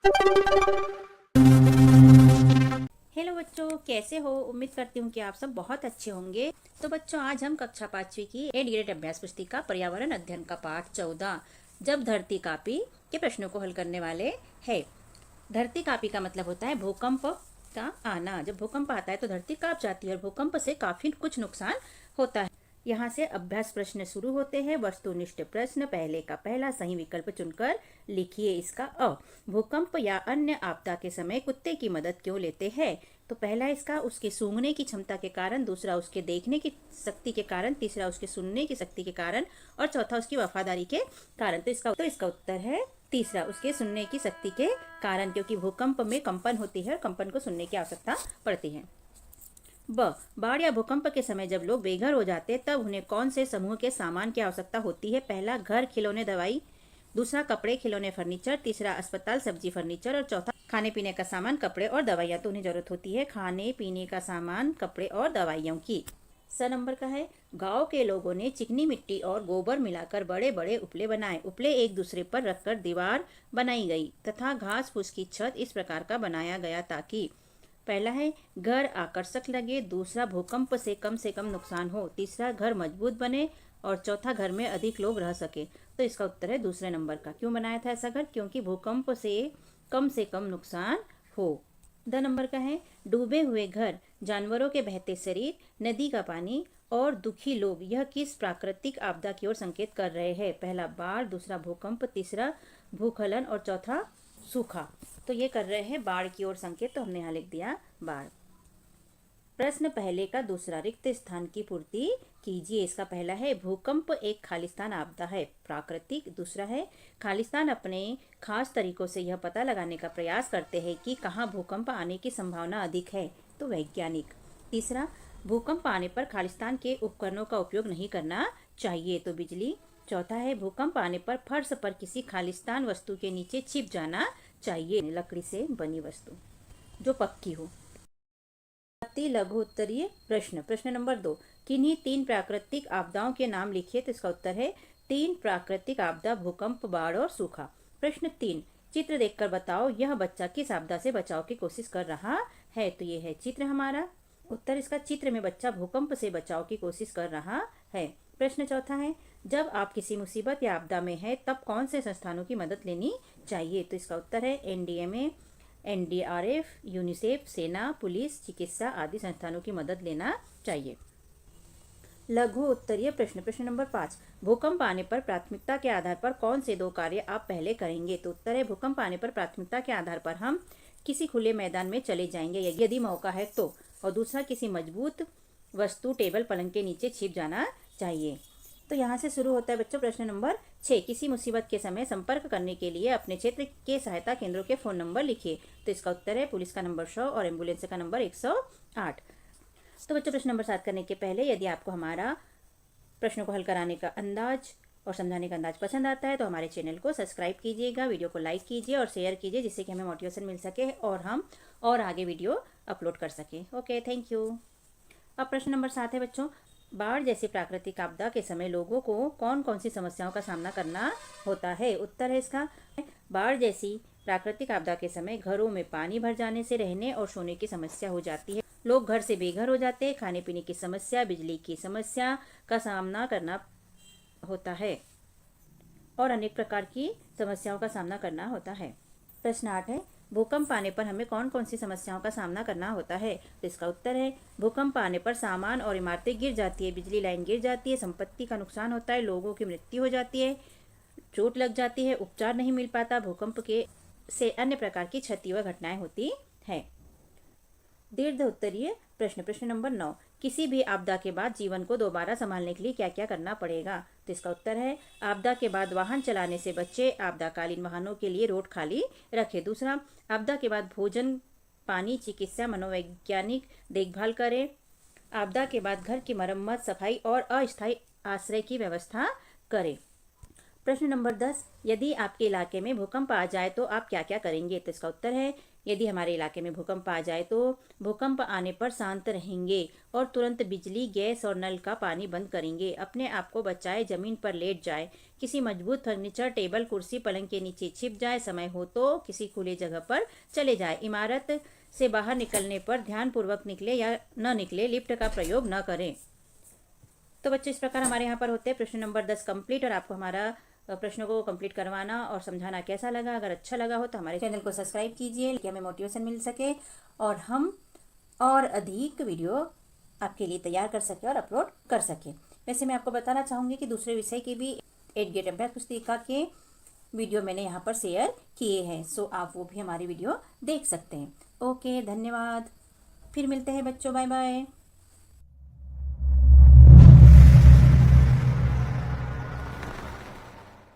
Hello बच्चों, कैसे हो? उम्मीद करती हूँ कि आप सब बहुत अच्छे होंगे। तो बच्चों, आज हम कक्षा 5वीं की एडीएड अभ्यास पुस्तिका पर्यावरण अध्ययन का पाठ 14 जब धरती कांपी के प्रश्नों को हल करने वाले हैं। धरती कांपी का मतलब होता है भूकंप का आना। जब भूकंप आता है तो धरती कांप जाती है और भूकंप से काफी कुछ नुकसान होता है। यहाँ से अभ्यास प्रश्न शुरू होते हैं। वस्तुनिष्ठ प्रश्न, पहले का पहला सही विकल्प चुनकर लिखिए इसका अ। भूकंप या अन्य आपदा के समय कुत्ते की मदद क्यों लेते हैं? तो पहला इसका उसके सूंघने की क्षमता के कारण, दूसरा उसके देखने की शक्ति के कारण, तीसरा उसके सुनने की शक्ति के कारण और चौथा उसकी वफादारी के कारण। तो इसका उत्तर है तीसरा, उसके सुनने की शक्ति के कारण, क्योंकि भूकंप में कंपन होती है और कंपन को सुनने की आवश्यकता पड़ती है। ब, बाढ़ या भूकंप के समय जब लोग बेघर हो जाते हैं तब उन्हें कौन से समूह के सामान की आवश्यकता होती है? पहला घर, खिलौने, दवाई, दूसरा कपड़े, खिलौने, फर्नीचर, तीसरा अस्पताल, सब्जी, फर्नीचर और चौथा खाने पीने का सामान, कपड़े और दवाइयाँ। तो उन्हें जरूरत होती है खाने पीने का सामान, कपड़े और दवाइयों की। स नंबर का है, गांव के लोगों ने चिकनी मिट्टी और गोबर मिलाकर बड़े बड़े उपले बनाए। उपले एक दूसरे पर रखकर दीवार बनाई गई तथा घास फूस की छत इस प्रकार का बनाया गया ताकि पहला है घर आकर्षक लगे, दूसरा भूकंप से कम नुकसान हो, तीसरा घर मजबूत बने और चौथा घर में अधिक लोग रह सके। तो इसका उत्तर है दूसरे नंबर का। क्यों बनाया था ऐसा घर? क्योंकि भूकंप से कम नुकसान हो। द नंबर का है, डूबे हुए घर, जानवरों के बहते शरीर, नदी का पानी और दुखी लोग, यह किस प्राकृतिक आपदा की ओर संकेत कर रहे हैं? पहला बाढ़, दूसरा भूकंप, तीसरा भूस्खलन और चौथा सूखा। तो ये कर रहे हैं बाढ़ की ओर संकेत, तो हमने यहाँ लिख दिया बाढ़। प्रश्न पहले का दूसरा, रिक्त स्थान की पूर्ति कीजिए। इसका पहला है, भूकंप एक खालिस्तान आपदा है, प्राकृतिक। दूसरा है, खालिस्तान अपने खास तरीकों से यह पता लगाने का प्रयास करते हैं कि कहाँ भूकंप आने की संभावना अधिक है, तो वैज्ञानिक। तीसरा, भूकंप आने पर खालिस्तान के उपकरणों का उपयोग नहीं करना चाहिए, तो बिजली। चौथा है, भूकंप आने पर फर्श पर किसी खालिस्तान वस्तु के नीचे छिप जाना चाहिए, लकड़ी से बनी वस्तु जो पक्की हो। लघु उत्तरीय प्रश्न। प्रश्न नंबर 2, किन्हीं 3 प्राकृतिक आपदाओं के नाम लिखिए। तो इसका उत्तर है 3 प्राकृतिक आपदा, भूकंप, बाढ़ और सूखा। प्रश्न 3, चित्र देखकर बताओ यह बच्चा किस आपदा से बचाव की कोशिश कर रहा है? तो ये है चित्र हमारा उत्तर। इसका चित्र में बच्चा भूकंप से बचाव की कोशिश कर रहा है। प्रश्न चौथा है, जब आप किसी मुसीबत या आपदा में हैं तब कौन से संस्थानों की मदद लेनी चाहिए? तो इसका उत्तर है एनडीएमए, एनडीआरएफ, यूनिसेफ, सेना, पुलिस, चिकित्सा आदि संस्थानों की मदद लेना चाहिए। लघु उत्तरीय प्रश्न। प्रश्न नंबर 5, भूकंप आने पर प्राथमिकता के आधार पर कौन से 2 कार्य आप पहले करेंगे? तो उत्तर है, भूकंप आने पर प्राथमिकता के आधार पर हम किसी खुले मैदान में चले जाएंगे यदि मौका है तो, और दूसरा किसी मजबूत वस्तु, टेबल, पलंग के नीचे छिप जाना चाहिए। तो यहाँ से शुरू होता है बच्चों प्रश्न नंबर 6, किसी मुसीबत के समय संपर्क करने के लिए अपने क्षेत्र के सहायता केंद्रों के फोन नंबर लिखिए। तो इसका उत्तर है पुलिस का नंबर 100 और एम्बुलेंस का नंबर 108। तो बच्चों, प्रश्न नंबर 7 करने के पहले यदि आपको हमारा प्रश्नों को हल कराने का अंदाज और समझाने का अंदाज पसंद आता है तो हमारे चैनल को सब्सक्राइब कीजिएगा, वीडियो को लाइक कीजिए और शेयर कीजिए, जिससे कि हमें मोटिवेशन मिल सके और हम और आगे वीडियो अपलोड कर सकें। Okay, thank you. अब प्रश्न नंबर 7 है बच्चों, बाढ़ जैसी प्राकृतिक आपदा के समय लोगों को कौन कौन सी समस्याओं का सामना करना होता है? उत्तर है इसका, बाढ़ जैसी प्राकृतिक आपदा के समय घरों में पानी भर जाने से रहने और सोने की समस्या हो जाती है। लोग घर से बेघर हो जाते हैं, खाने पीने की समस्या, बिजली की समस्या का सामना करना होता है और अनेक प्रकार की समस्याओं का सामना करना होता है। प्रश्न 8 है, भूकंप आने पर हमें कौन कौन सी समस्याओं का सामना करना होता है? तो इसका उत्तर है, भूकंप आने पर सामान और इमारतें गिर जाती है, बिजली लाइन गिर जाती है, संपत्ति का नुकसान होता है, लोगों की मृत्यु हो जाती है, चोट लग जाती है, उपचार नहीं मिल पाता, भूकंप के से अन्य प्रकार की क्षति व घटनाएं होती है। दीर्घ उत्तरीय प्रश्न। प्रश्न नंबर 9, किसी भी आपदा के बाद जीवन को दोबारा संभालने के लिए क्या क्या करना पड़ेगा? तो इसका उत्तर है, आपदा के बाद वाहन चलाने से बचे, आपदाकालीन वाहनों के लिए रोड खाली रखें। दूसरा, आपदा के बाद भोजन, पानी, चिकित्सा, मनोवैज्ञानिक देखभाल करें। आपदा के बाद घर की मरम्मत, सफाई और अस्थायी आश्रय की व्यवस्था करें। प्रश्न नंबर 10, यदि आपके इलाके में भूकंप आ जाए तो आप क्या क्या करेंगे? तो इसका उत्तर है, यदि हमारे इलाके में भूकंप आ जाए तो भूकंप आने पर शांत रहेंगे और तुरंत बिजली, गैस और नल का पानी बंद करेंगे। अपने आप को बचाए, जमीन पर लेट जाए, किसी मजबूत फर्नीचर, टेबल, कुर्सी, पलंग के नीचे छिप जाए, समय हो तो किसी खुली जगह पर चले जाए। इमारत से बाहर निकलने पर ध्यानपूर्वक निकले या न निकले, लिफ्ट का प्रयोग न करें। तो बच्चों, इस प्रकार हमारे यहाँ पर होते हैं प्रश्न नंबर 10 कंप्लीट। और आपको हमारा प्रश्नों को कंप्लीट करवाना और समझाना कैसा लगा? अगर अच्छा लगा हो तो हमारे चैनल को सब्सक्राइब कीजिए कि हमें मोटिवेशन मिल सके और हम और अधिक वीडियो आपके लिए तैयार कर सके और अपलोड कर सके। वैसे मैं आपको बताना चाहूँगी कि दूसरे विषय की भी 8 गेट अभ्यास पुस्तिका के वीडियो मैंने यहाँ पर शेयर किए हैं, सो आप वो भी हमारी वीडियो देख सकते हैं। ओके, धन्यवाद। फिर मिलते हैं बच्चों, बाय बाय।